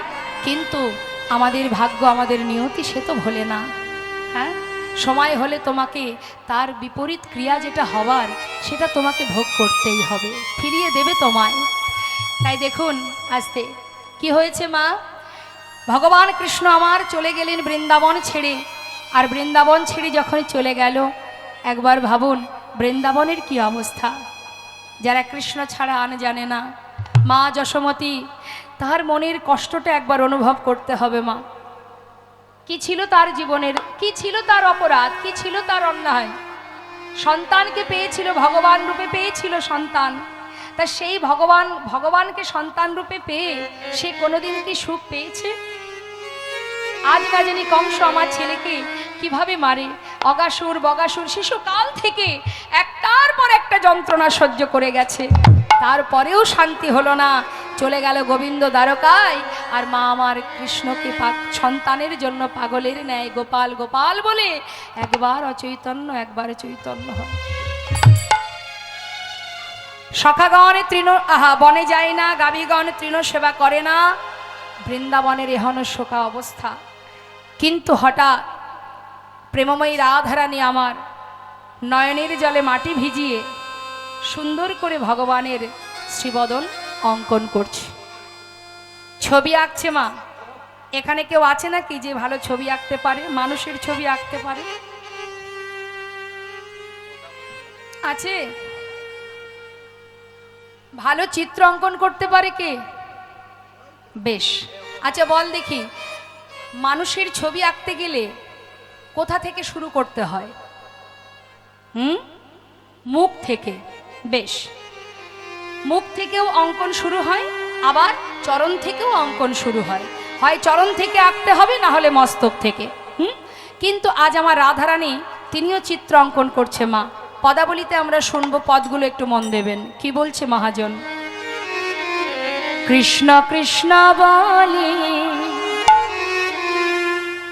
কিন্তু আমাদের ভাগ্য, আমাদের নিয়তি সে তো ভোলে না। হ্যাঁ, সময় হলে তোমাকে তার বিপরীত ক্রিয়া যেটা হবার সেটা তোমাকে ভোগ করতেই হবে, ফিরিয়ে দেবে তোমায়। তাই দেখুন আস্তে কি হয়েছে মা, ভগবান কৃষ্ণ আমার চলে গেলেন বৃন্দাবন ছেড়ে। আর বৃন্দাবন ছেড়ে যখন চলে গেল, একবার ভাবুন বৃন্দাবনের কি অবস্থা। যারা কৃষ্ণ ছাড়া আন জানে না, মা যশোমতী, তার মনের কষ্টটা একবার অনুভব করতে হবে। মা কি ছিল তার জীবনের, কি ছিল তার অপরাধ, কি ছিল তার অন্যায়। সন্তানকে পেয়েছিল, ভগবান রূপে পেয়েছিল সন্তান, তা সেই ভগবানকে সন্তান রূপে পেয়ে সে কোনোদিন কি সুখ পেয়েছে? আজ না জানি কংস আমার ছেলেকে কিভাবে মারে, অগাসুর বগাসুর শিশুকাল থেকে একটার পর একটা যন্ত্রণা সহ্য করে গেছে, তারপরেও শান্তি হলো না। চলে গেল গোবিন্দ দ্বারকায়, আর মা আমার কৃষ্ণকে সন্তানের জন্য পাগলের ন্যায় গোপাল গোপাল বলে একবার অচৈতন্য একবার চৈতন্য হয়। সখাগণ বনে যায় না, গাভীগণ তৃণ সেবা করে না, বৃন্দাবনের এহন শোকা অবস্থা। কিন্তু হঠাৎ প্রেমময়ী রাধারানী আমার নয়নের জলে মাটি ভিজিয়ে সুন্দর করে ভগবানের শ্রীবদন অঙ্কন করছে, ছবি আঁকছে। মা এখানে কেউ আছে নাকি যে ভালো ছবি আঁকতে পারে, মানুষের ছবি আঁকতে পারে? আছে? ভালো চিত্র অঙ্কন করতে পারে কে? বেশ, আচ্ছা বল দেখি, মানুষের ছবি আঁকতে গেলে কোথা থেকে শুরু করতে হয়? মুখ থেকে। বেশ, মুখ থেকেও অঙ্কন শুরু হয়, আবার চরণ থেকেও অঙ্কন শুরু হয়। হয় চরণ থেকে আঁকতে হবে, না হলে মস্তক থেকে। কিন্তু আজ আমার রাধারানী তিনিও চিত্র অঙ্কন করছে। মা পদাবলিতে আমরা শুনবো, পদগুলো একটু মন দেবেন। কি বলছে মহাজন? কৃষ্ণ কৃষ্ণ বলি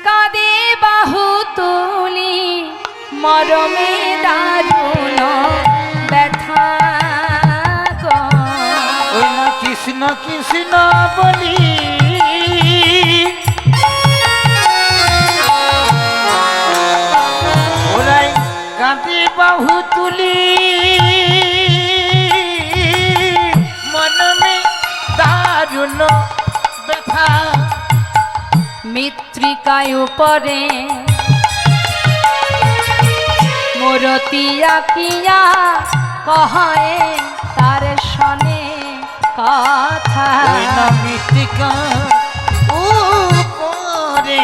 কাঁদে বাহু তুলি, মরমে দারুণ ব্যথা গো। কৃষ্ণ কৃষ্ণ বলি ওরাই কাঁদে বাহু তুলি, মনমে দারুণ ব্যথা। মৃত্তিকায় উপরে মূরতি আঁকিয়া কহে তার শনে কথা। মৃত্তিকা উপরে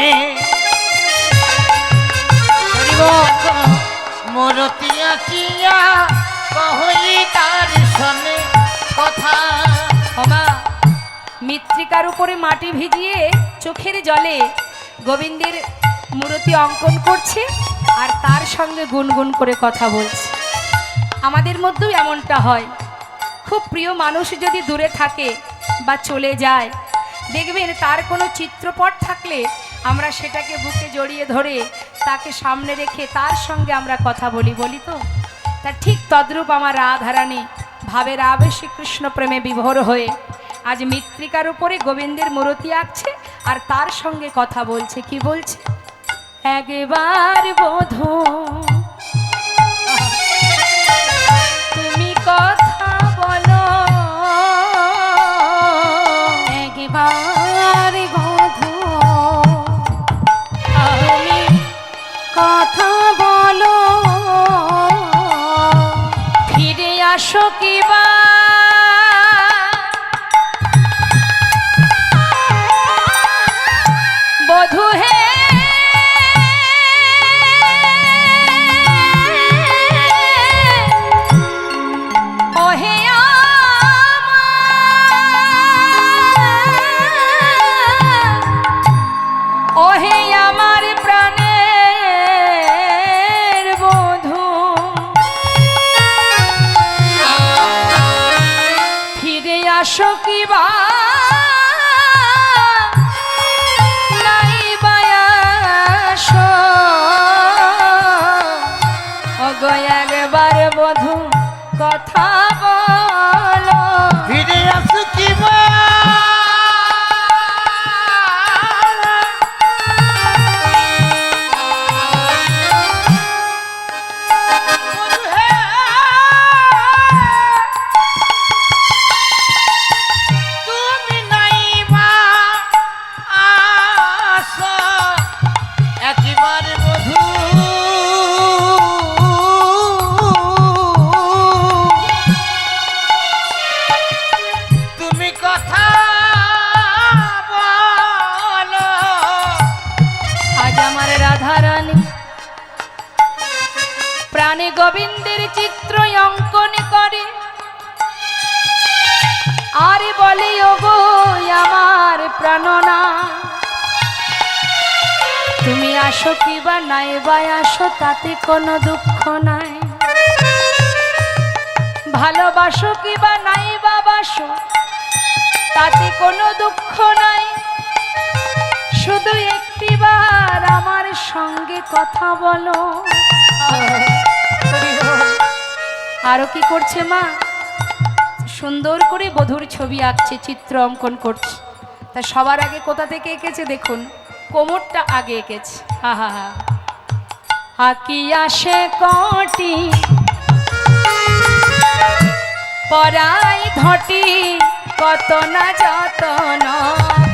মূরতি আঁকিয়া কহি তার শনে কথা। মৃত্তিকার উপরে মাটি ভিজিয়ে চোখের জলে গোবিন্দের মূর্তি অঙ্কন করছে, আর তার সঙ্গে গুনগুন করে কথা বলছে। আমাদের মধ্যেও এমনটা হয়, খুব প্রিয় মানুষ যদি দূরে থাকে বা চলে যায়, দেখবেন তার কোনো চিত্রপট থাকলে আমরা সেটাকে বুকে জড়িয়ে ধরে তাকে সামনে রেখে তার সঙ্গে আমরা কথা বলি, বলি তো। তা ঠিক তদ্রূপ আমার রাধারানী ভাবের আবেশে কৃষ্ণ প্রেমে বিভোর হয়ে আজ মৃত্তিকার উপরে গোবিন্দের মূর্তি আঁকছে, আর তার সঙ্গে কথা বলছে। কি বলছে? একবার বধূ তুমি কথা বলো, একবার বধূ তুমি কথা বলো, ফিরে আসো কিবা বধূ হে। ওহে আমার প্রাণের বধূ, ফিরে আসো কিবা নাই বায়াসো, ওগো একবার বধূ কথা বলো, ফিরে আসো কিবা গোবিন্দের চিত্র অঙ্কন করে আর বলে ওগো আমার প্রাণনা, তুমি আসো কি বা নাই বা আসো তাতে কোনো দুঃখ নাই, ভালোবাসো কি বা নাই বা বাসো তাতে কোনো দুঃখ নাই, শুধু একটিবার আমার সঙ্গে কথা বলো। আরো কি করছে মা, সুন্দর করে বধূর ছবি আঁকছে, চিত্র অঙ্কন করছে। তা সবার আগে কোথা থেকে এঁকেছে দেখুন, কোমরটা আগে এঁকেছে। হা হা হা, আঁকি আসে কটি পরাই ঘটি, কত না যতন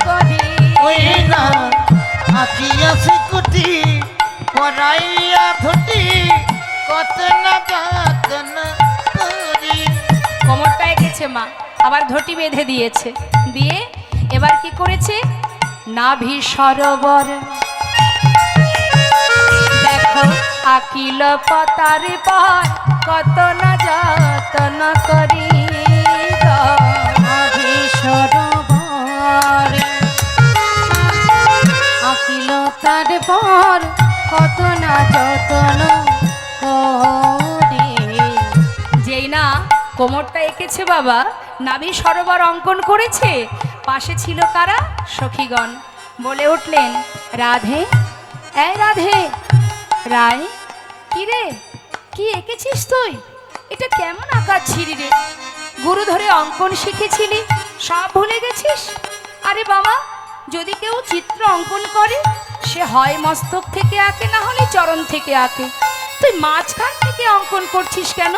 করি, ওই না আঁকিয়াছে কুটি পরাইয়া ধুটি, কত না যত্ন করি। কোমরটা এঁকেছে মা, আবার ধটি বেঁধে দিয়েছে, দিয়ে এবার কি করেছে, নাভি সরোবর দেখো আকিল পাতার পর, কত না যত্ন করি গো। নাভি সরোবর আকিল তার পর, কত না যতন করি। যেই না কোমরটা এঁকেছে বাবা, নাভি সরোবর অঙ্কন করেছে, পাশে ছিল কারা, সখীগণ বলে উঠলেন, রাধে এই রাধে, রায় কি রে, কি এঁকেছিস তুই, এটা কেমন আঁকাচ্ছিলি রে, গুরু ধরে অঙ্কন শিখেছিলি সব ভুলে গেছিস। আরে বাবা, যদি কেউ চিত্র অঙ্কন করে সে হয় মস্তক থেকে আঁকে, না হলে চরণ থেকে আঁকে, তুই মাঝখান থেকে অঙ্কন করছিস কেন?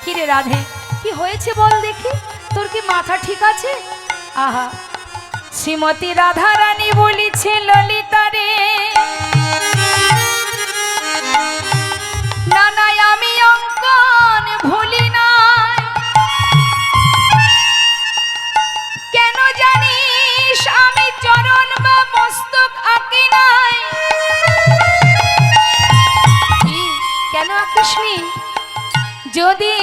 কি রে রাধে, কি হয়েছে বল দেখি, তোর কি মাথা ঠিক আছে? আহা, শ্রীমতী রাধা রানী বলিছে ললিতা রে, না নাই আমি অঙ্কন ভুলি নাই, কেন জানিস আমি চরণ বা মস্তক আঁকি নাই। কি, কেন আঁকিসনি? যদি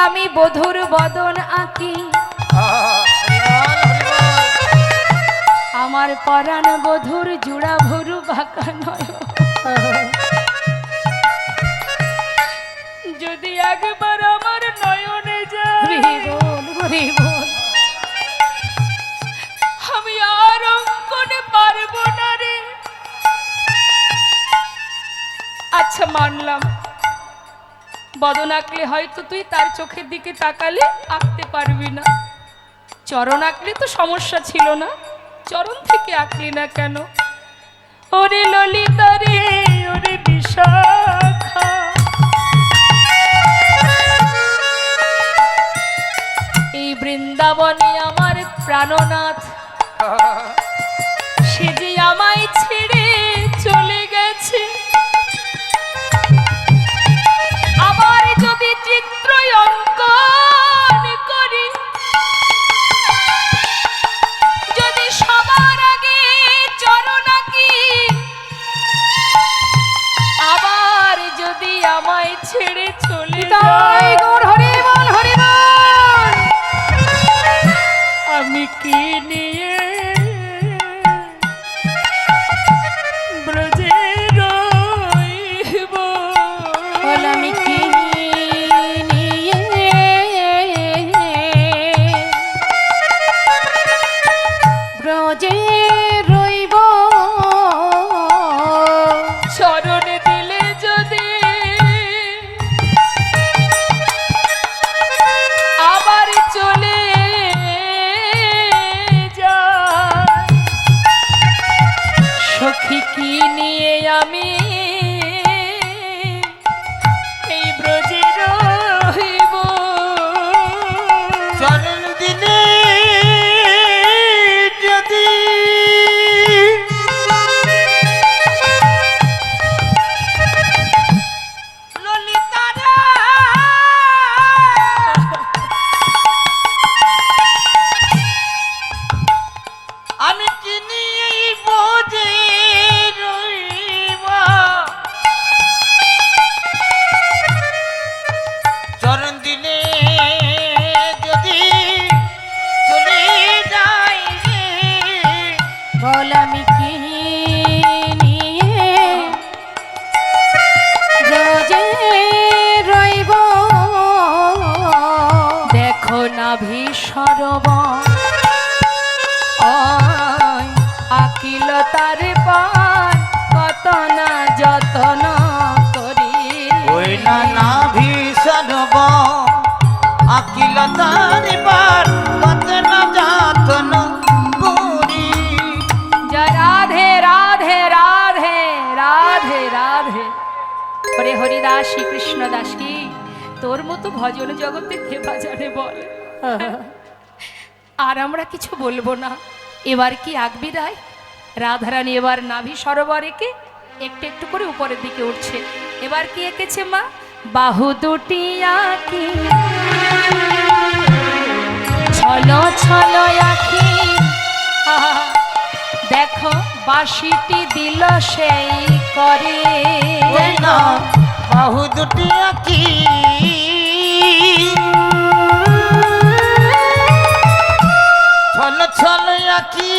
আমি বধুর বদন আঁকি, আমার পরাণ বধুর জুড়া ভরু বাঁকা নয়, যদি একবার আমার নয়নে যায়, আমি আর অঙ্কনে পারবো না রে। আচ্ছা মানলাম, বদন আঁকলে হয়তো তুই তার চোখের দিকে তাকালে আঁকতে পারবি না, চরণ আঁকলে তো সমস্যা ছিল না, চরণ থেকে আঁকলি না কেন? ওরে ললিতা রে, ওরে বিশাখা, এই বৃন্দাবনে আমার প্রাণনাথ, সে যে আমায় ছেড়ে চলে গেছে, আবার যদি চিত্র অঙ্কন করি, যদি সবার আগে চরণ আঁকি, আবার যদি আমায় ছেড়ে চলে যায়, আমি কি নিয়ে ব্রজে রইব, আমি কি নিয়ে ব্রজে রইব, চরণে দিলে যদি আবার চলে যায়, সখী কি নিয়ে আমি এই ব্রজে রহিব। চরণ দিলে যদি ললিতারা, আমি কি নিয়ে বোঝে রইব, সরোবর ওই আকিল তার পর কত না যতন করি ওই না নাভি সরব আকিল তারিবার কত না যাতন করি। জয় রাধে রাধে রাধে রাধে রাধে হরে হরিদাস শ্রীকৃষ্ণ দাসী তোর মতো ভজন জগতে কে বাজারে বল। আর আমরা কিছু বলবো না। এবার কি আগবিদায়? রাধারানী এবার নাভি সরোবর এঁকে একটু একটু করে উপরের দিকে উঠছে। এবার কি এঁকেছে মা? বাহু দুটি আঁকি ছলো ছলো আঁকি আহা, দেখো বাঁশিটি দিল সেই করে ওই না বাহু দুটি আঁকি ছল ছল আঁকি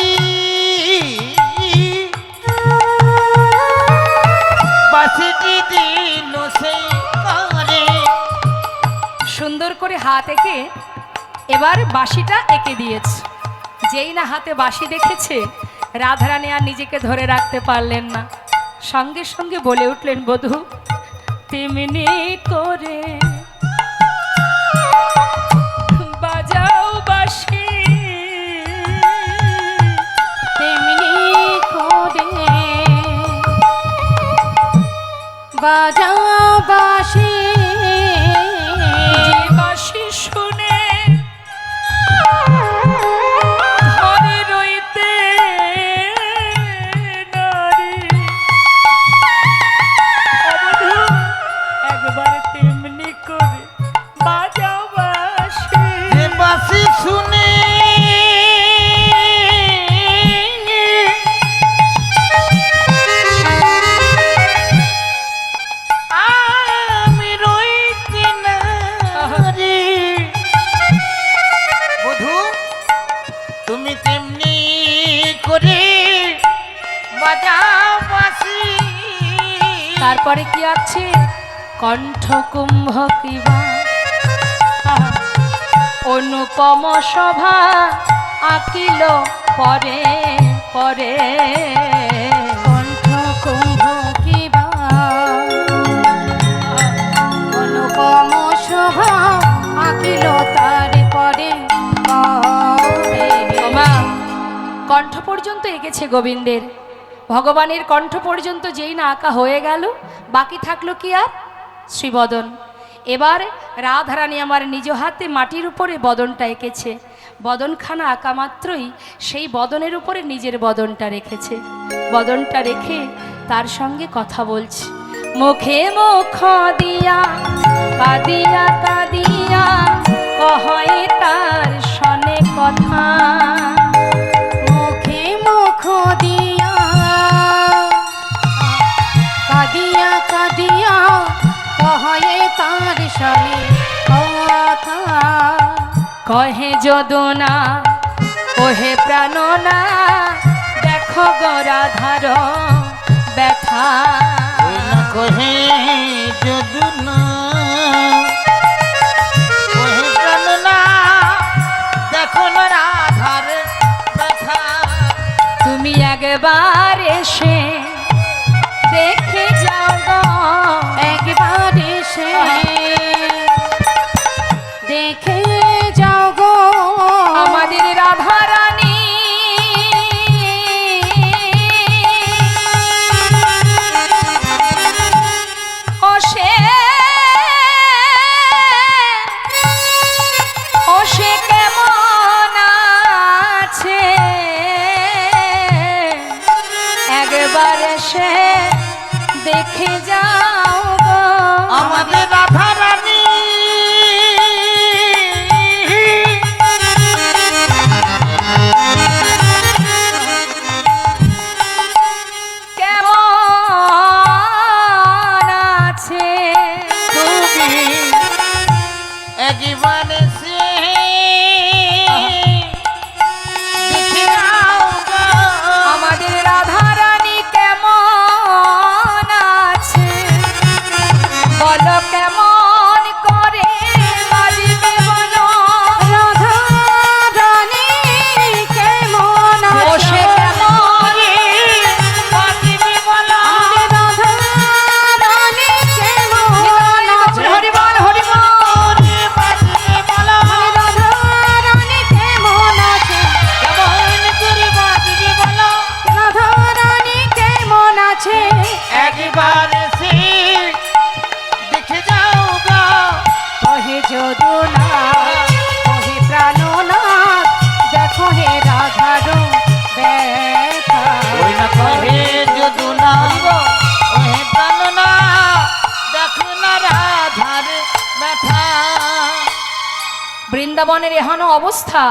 বাঁশিটি দিল সেই করে। সুন্দর করে হাত এঁকে এবার বাঁশিটা এঁকে দিয়েছে। যেই না হাতে বাঁশি দেখেছে রাধারানী আর নিজেকে ধরে রাখতে পারলেন না, সঙ্গে সঙ্গে বলে উঠলেন, বধূ তেমনি করে বাজাও বাঁশি, তেমনি করে বাজাও বাঁশি, যে বাঁশি শুনে ঘরে রইতে নারী। অবধূ, একবার তেমনি করে বাজাও বাঁশি। যে বাঁশি শুনে আমি রইতে না রে। বধূ তুমি তেমনি করে বাজাও বাঁশি। তারপরে কি আছে? কণ্ঠ কুম্ভ কিবা অনুপম শোভা আঁকিল পরে পরে। কণ্ঠ কুম্ভ কিবা অনুপম শোভা আঁকিল তার পরে পরে। ওমা, কণ্ঠ পর্যন্ত এঁকেছে গোবিন্দের। ভগবানের কণ্ঠ পর্যন্ত যেই না আঁকা হয়ে গেল, বাকি থাকলো কি আর? শ্রীবদন। এবার রাধারানী আমার নিজ হাতে মাটির উপরে বদনটা এঁকেছে। বদনখানা আঁকা মাত্রই সেই বদনের উপরে নিজের বদনটা রেখেছে। বদনটা রেখে তার সঙ্গে কথা বলছে। মুখে মুখ দিয়া কাঁদিয়া কাঁদিয়া কহে তার সনে কথা। মুখে মুখ দিয়া কাঁদিয়া কাঁদিয়া কহে তার সনে কথা। কহে যদুনা কহে প্রাণনা দেখো গরাধার ব্যথা। ওই না কহে যদুনা কহে প্রাণনা দেখো না রাধার ব্যথা। তুমি একবার এসে দেখে যাও গো, একবার এসে দেখে যাও গো আমাদের রাধারানী ও সে কেমন আছে একবার এসে দেখে যাও গো। আমাদের রাধা রানী কেমন আছে তুমি একবারে সে দেখে যাও গো। আমাদের রাধারানী কেমন বৃন্দাবনের এহেন অবস্থা,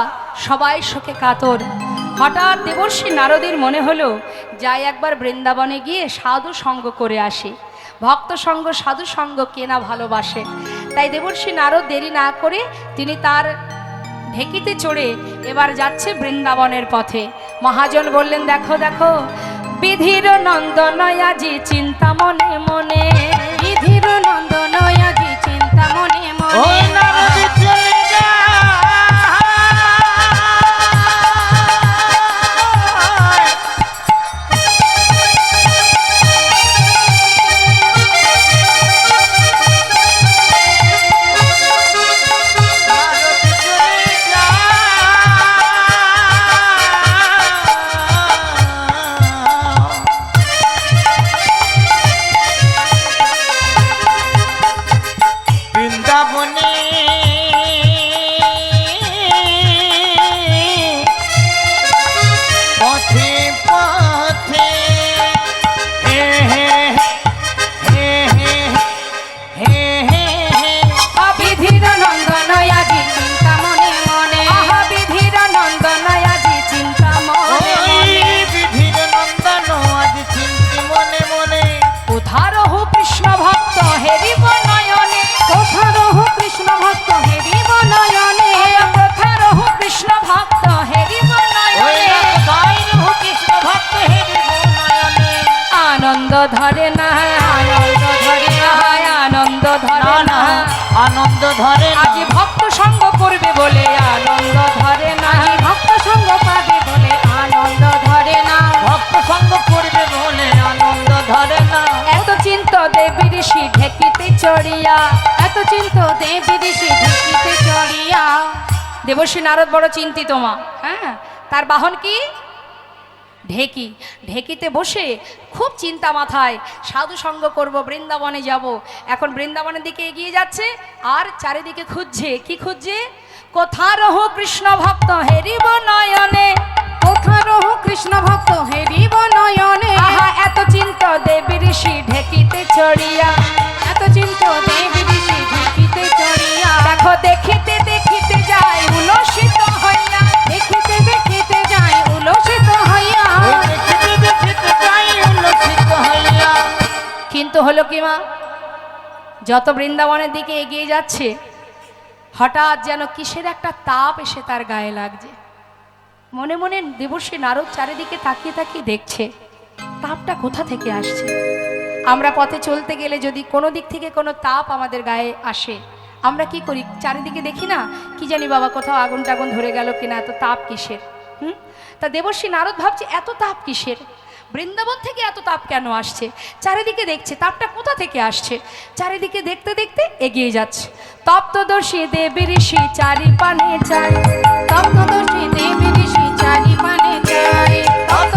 সবাই শোকে কাতর। হঠাৎ দেবর্ষি নারদের মনে হলো যাই একবার বৃন্দাবনে গিয়ে সাধু সঙ্গ করে আসি। ভক্ত সঙ্গ সাধু সঙ্গ কে না ভালোবাসে। তাই দেবর্ষি নারদ দেরি না করে তিনি তার ঢেকিতে চড়ে এবার যাচ্ছে বৃন্দাবনের পথে। মহাজন বললেন, দেখো দেখো বিধির নন্দন আজি চিন্তা মনে মনে, বিধির নন্দন আজি চিন্তা মনে ও মনে। নারদ চলে যায়। নারদ চলে যায়। বৃন্দাবনে পথে পথে হে হে হে হে হে হে হে বিধির নন্দন আজি চিন্তা মনে মনে। আহা বিধির নন্দন আজি চিন্তা মনে ওই মনে। বিধির নন্দন আজ চিন্তি মনে মনে। কোথা রহু কৃষ্ণ ভক্ত হেরিব নয়নে, কোথা রহু কৃষ্ণ ভক্ত হেরিব নয়নে। কোথা রহু কৃষ্ণ ভক্ত হেরিব ওই নয়নে। গাই রহু কৃষ্ণ ভক্ত হেরিব নয়নে। আনন্দ ধরে না, আনন্দ ধরে না, আনন্দ ধরে না না। না আনন্দ ধরে না। আজ ভক্ত সঙ্গ করবে বলে আনন্দ ধরে না। ভক্ত সঙ্গ পাবে বলে আনন্দ ধরে না। ভক্ত সঙ্গ করবে বলে আনন্দ ধরে না। এত চিন্ত দেবী ঋষি ঢেকিতে চড়িয়া, এত চিন্ত দেবী ঋষি ঢেকিতে চড়িয়া। দেবর্ষি নারদ বড় চিন্তিত মা। হ্যাঁ, তার বাহন কি? ঢেকি। ঢেকিতে বসে খুব চিন্তা মাথায়, সাধু সঙ্গ করব, বৃন্দাবনে যাব। এখন বৃন্দাবনের দিকে এগিয়ে যাচ্ছে আর চারিদিকে খুঁজছে। কি খুঁজছে? কোথা রহু কৃষ্ণ ভক্ত হেরিব নয়নে। কোথা রহু কৃষ্ণ ভক্ত হেরিব নয়নে। আহা এত চিন্ত দেবী ঋষি ঢেকিতে চড়িয়া, এত চিন্ত দেবী ঋষি ঢেকিতে চড়িয়া। দেখো দেখিতে দেখিতে যায় উলসিত হইয়া। দেখিতে দেখিতে যায় উলসিত হইয়া। ওই দেখিতে দেখিতে যাই উল্লসিত হইয়া। কিন্তু হলো কি মা, যত বৃন্দাবনের দিকে এগিয়ে যাচ্ছে হঠাৎ যেন কিসের একটা তাপ এসে তার গায়ে লাগছে। মনে মনে দেবর্ষি নারদ চারিদিকে তাকিয়ে তাকিয়ে দেখছে তাপটা কোথা থেকে আসছে। আমরা পথে চলতে গেলে যদি কোনো দিক থেকে কোনো তাপ আমাদের গায়ে আসে, আমরা কি করি? চারিদিকে দেখি না, কি জানি বাবা কোথাও আগুন টাগুন ধরে গেল কিনা, এত তাপ কিসের? তা দেবর্ষি নারদ ভাবছে এত তাপ কিসের, বৃন্দাবন থেকে এত তাপ কেন আসছে। চারিদিকে দেখছে তাপটা কোথা থেকে আসছে। চারিদিকে দেখতে দেখতে এগিয়ে যাচ্ছে। তপ্তদর্শী দেবী ঋষি চারি পানে চায়, তপ্তদর্শী দেবী ঋষি চারি পানে যায়। তত